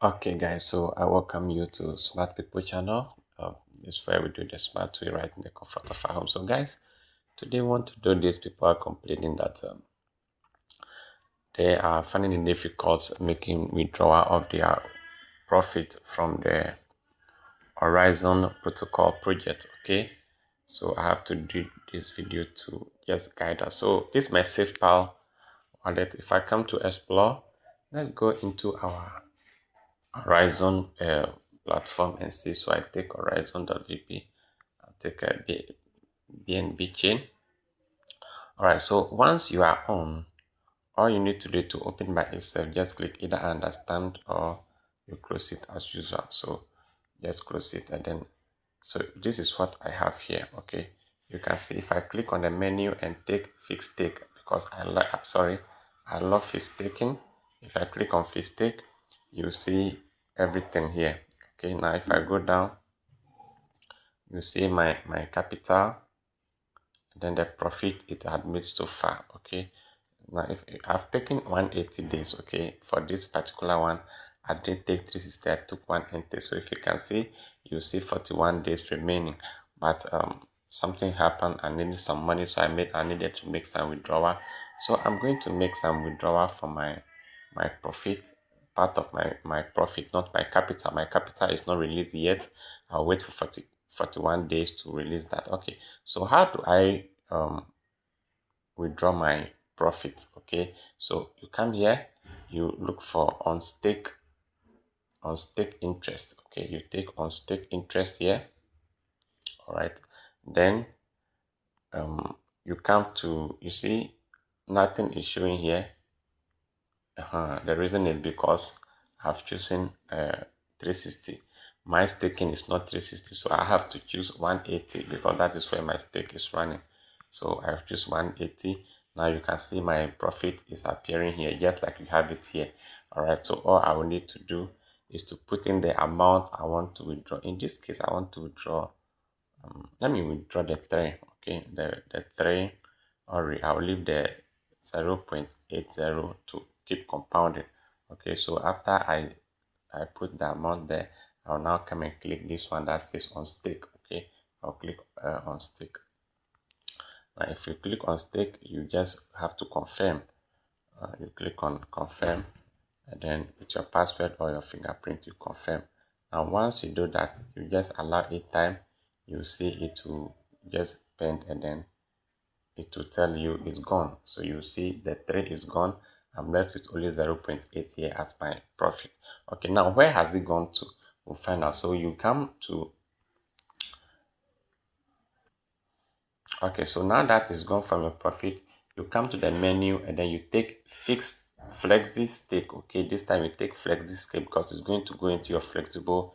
Okay guys, so I welcome you to Smart People channel. This is where we do the smart way right in the comfort of our home. So guys, today we want to do this. People are complaining that they are finding it difficult making withdrawal of their profit from the Horizon protocol project. Okay, so I have to do this video to just guide us. So this is my SafePal wallet. If I come to explore, let's go into our Horizon platform and see. So I take Horizon.vp, I take a BNB chain. All right, so once you are on, all you need to do to open by itself, just click either understand or you close it as usual. So just close it and then, so this is what I have here. Okay, you can see if I click on the menu and take fixed take, because I love fixed taking. If I click on fixed take, you see everything here. Okay, now if I go down, you see my capital, then the profit it had made so far. Okay, now if I've taken 180 days, okay, for this particular one I didn't take 360, I took 180. So if you can see, you see 41 days remaining, but something happened. I needed some money, so I needed to make some withdrawal. So I'm going to make some withdrawal from my profit, part of my profit, not my capital. My capital is not released yet. I'll wait for 41 days to release that. Okay, so how do I withdraw my profit? Okay, so you come here, you look for on stake interest. Okay, you take on stake interest here. All right, then you come to, you see nothing is showing here. The reason is because I've chosen 360. My staking is not 360, so I have to choose 180 because that is where my stake is running. So I've choose 180. Now you can see my profit is appearing here, just like you have it here. All right, so all I will need to do is to put in the amount I want to withdraw. In this case, I want to withdraw, let me withdraw the 3. Okay, the 3, or I'll leave the 0.80 to keep compounding. Okay, so after I put the amount there, I'll now come and click this one that says on stake. Okay, I'll click on stake. Now if you click on stake, you just have to confirm. You click on confirm, and then with your password or your fingerprint, you confirm. And once you do that, you just allow it time. You see it will just bend, and then it will tell you it's gone. So you see the 3 is gone. I'm left with only 0.8 here as my profit. Okay, now where has it gone to? We'll find out. So you come to, okay, so now that is gone from your profit, you come to the menu and then you take fixed flexi stake. Okay, this time you take flexi stake because it's going to go into your flexible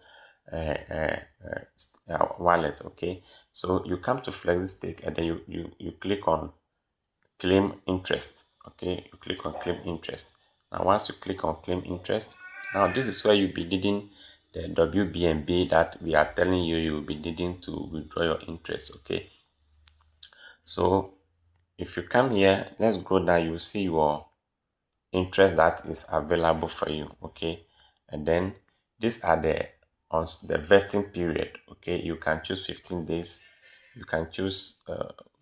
wallet. Okay, so you come to flexi stake and then you click on claim interest. Okay, you click on claim interest. Now once you click on claim interest, now this is where you'll be needing the WBNB that we are telling you you will be needing to withdraw your interest. Okay, so if you come here, let's go down, you will see your interest that is available for you. Okay, and then these are the vesting period. Okay, you can choose 15 days, you can choose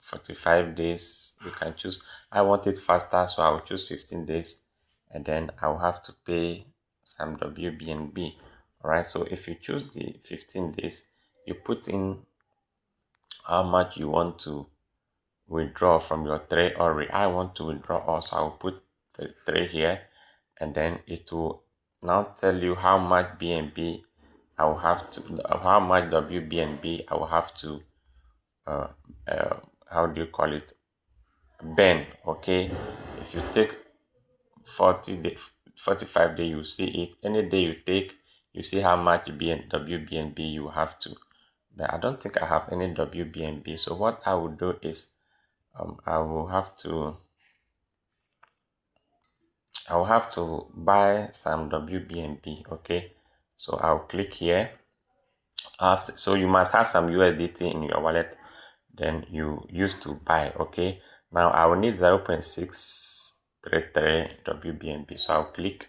45 days, you can choose, I want it faster, so I will choose 15 days, and then I will have to pay some WBNB. All right, so if you choose the 15 days, you put in how much you want to withdraw from your 3, or I want to withdraw also, I will put 3 here, and then it will now tell you how much BNB I will have to, how much WBNB I will have to uh, how do you call it, burn. Okay, if you take 40 day 45 day, you see it. Any day you take, you see how much WBNB you have to. But I don't think I have any WBNB, so what I will do is I will have to buy some WBNB. Okay, so I'll click here. So you must have some USDT in your wallet, then you use to buy. Okay, now I will need 0.633 WBNB, so I'll click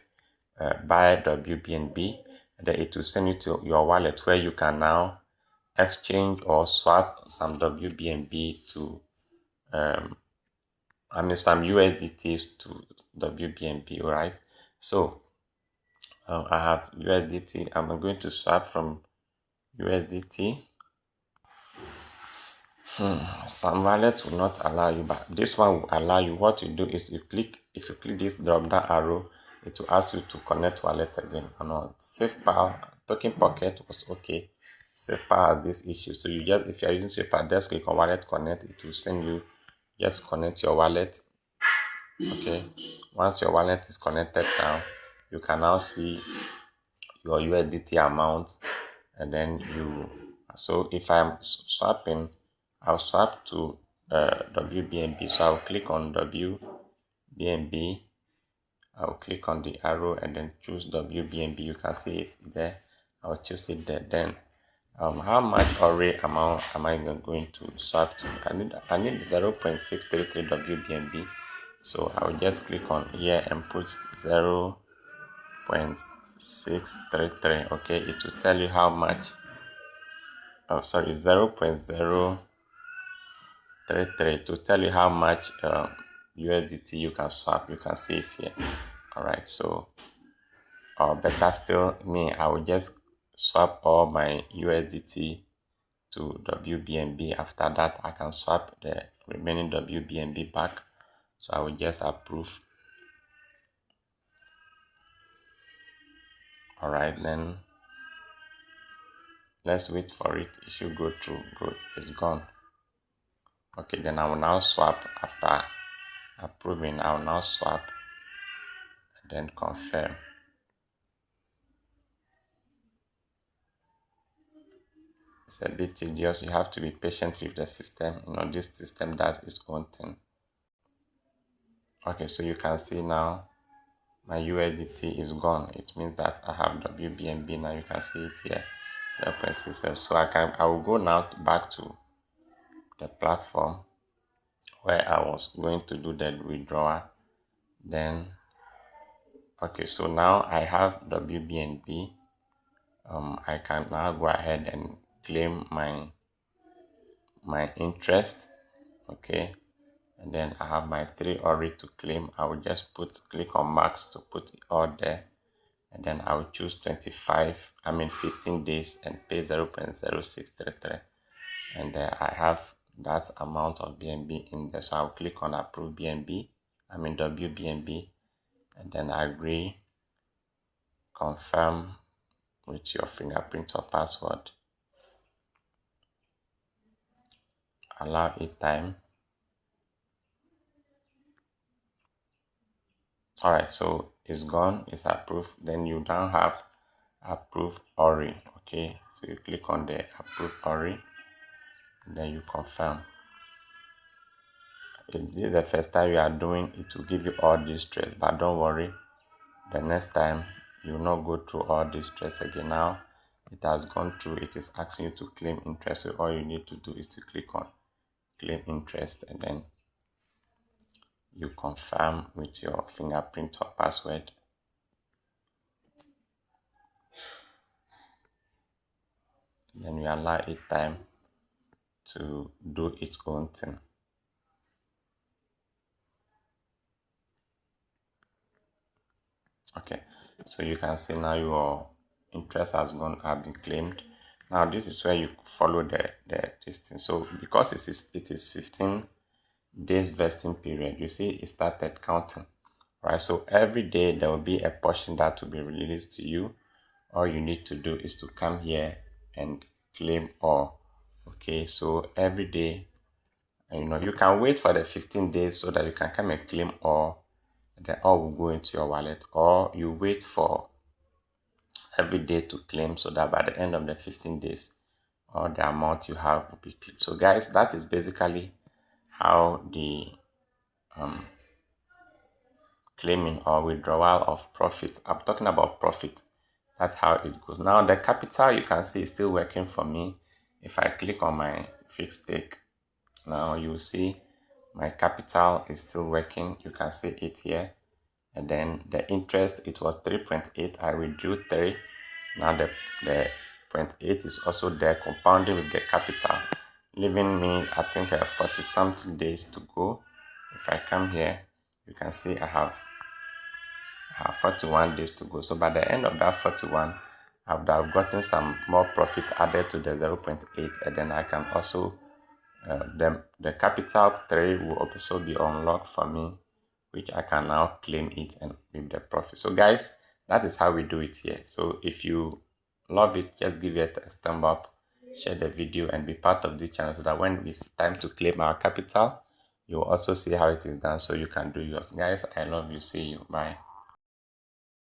buy WBNB, and then it will send you to your wallet where you can now exchange or swap some WBNB to some USDTs to WBNB, right? So I have USDT. I'm going to swap from USDT. Some wallets will not allow you, but this one will allow you. What you do is if you click this drop down arrow, it will ask you to connect wallet again. SafePal token pocket was okay. SafePal has this issue, so if you are using SafePal, just click on wallet connect. It will send you, just connect your wallet. Okay, once your wallet is connected now, you can now see your USDT amount, and then so if I'm swapping, I'll swap to WBNB. So I'll click on WBNB. I'll click on the arrow and then choose WBNB. You can see it there. I'll choose it there. Then how much array amount am I going to swap to? I need 0.633 WBNB. So I'll just click on here and put 0.633. Okay, it will tell you how much. 0.033 to tell you how much USDT you can swap. You can see it here. All right, so or better still, I will just swap all my USDT to WBNB. After that, I can swap the remaining WBNB back. So I will just approve. All right, then let's wait for it. It should go through. Good, it's gone. Okay, then I will now swap. After approving, I will now swap and then confirm. It's a bit tedious. You have to be patient with the system. This system does its own thing. Okay, so you can see now my USDT is gone. It means that I have WBNB now. You can see it here. So I will go now back to the platform where I was going to do the withdrawal. Then okay, so now I have WBNB. I can now go ahead and claim my interest. Okay, and then I have my 3 already to claim. I will just click on max to put it all there, and then I will choose 15 days and pay 0.0633, and I have that amount of BNB in there. So I'll click on approve WBNB, and then I agree, confirm with your fingerprint or password, allow it time. All right, so it's gone, it's approved. Then you now have approve Ori. Okay, so you click on the approve Ori, and then you confirm. If this is the first time you are doing it, will give you all this stress, but don't worry, the next time you will not go through all this stress again. Now it has gone through. It is asking you to claim interest, so all you need to do is to click on claim interest, and then you confirm with your fingerprint or password. Then you allow it time to do its own thing. Okay, so you can see now your interest have been claimed. Now this is where you follow this thing. So because it is 15 days vesting period, you see it started counting, right? So every day there will be a portion that will be released to you. All you need to do is to come here and claim all. Okay, so every day, you can wait for the 15 days so that you can come and claim all, and then all will go into your wallet, or you wait for every day to claim so that by the end of the 15 days, all the amount you have will be claimed. So guys, that is basically how the claiming or withdrawal of profit. I'm talking about profit. That's how it goes. Now the capital, you can see, is still working for me. If I click on my fixed stake, now you see my capital is still working. You can see it here. and then the interest, it was 3.8. I withdrew 3. Now the 0.8 is also there, compounding with the capital, leaving me, I think, 40 something days to go. If I come here, you can see I have 41 days to go. So by the end of that 41, I would have gotten some more profit added to the 0.8, and then I can also the capital 3 will also be unlocked for me, which I can now claim it and with the profit. So guys, that is how we do it here. So if you love it, just give it a thumb up, share the video, and be part of the channel, so that when it's time to claim our capital, you will also see how it is done, so you can do yours. Guys, I love you. See you. Bye.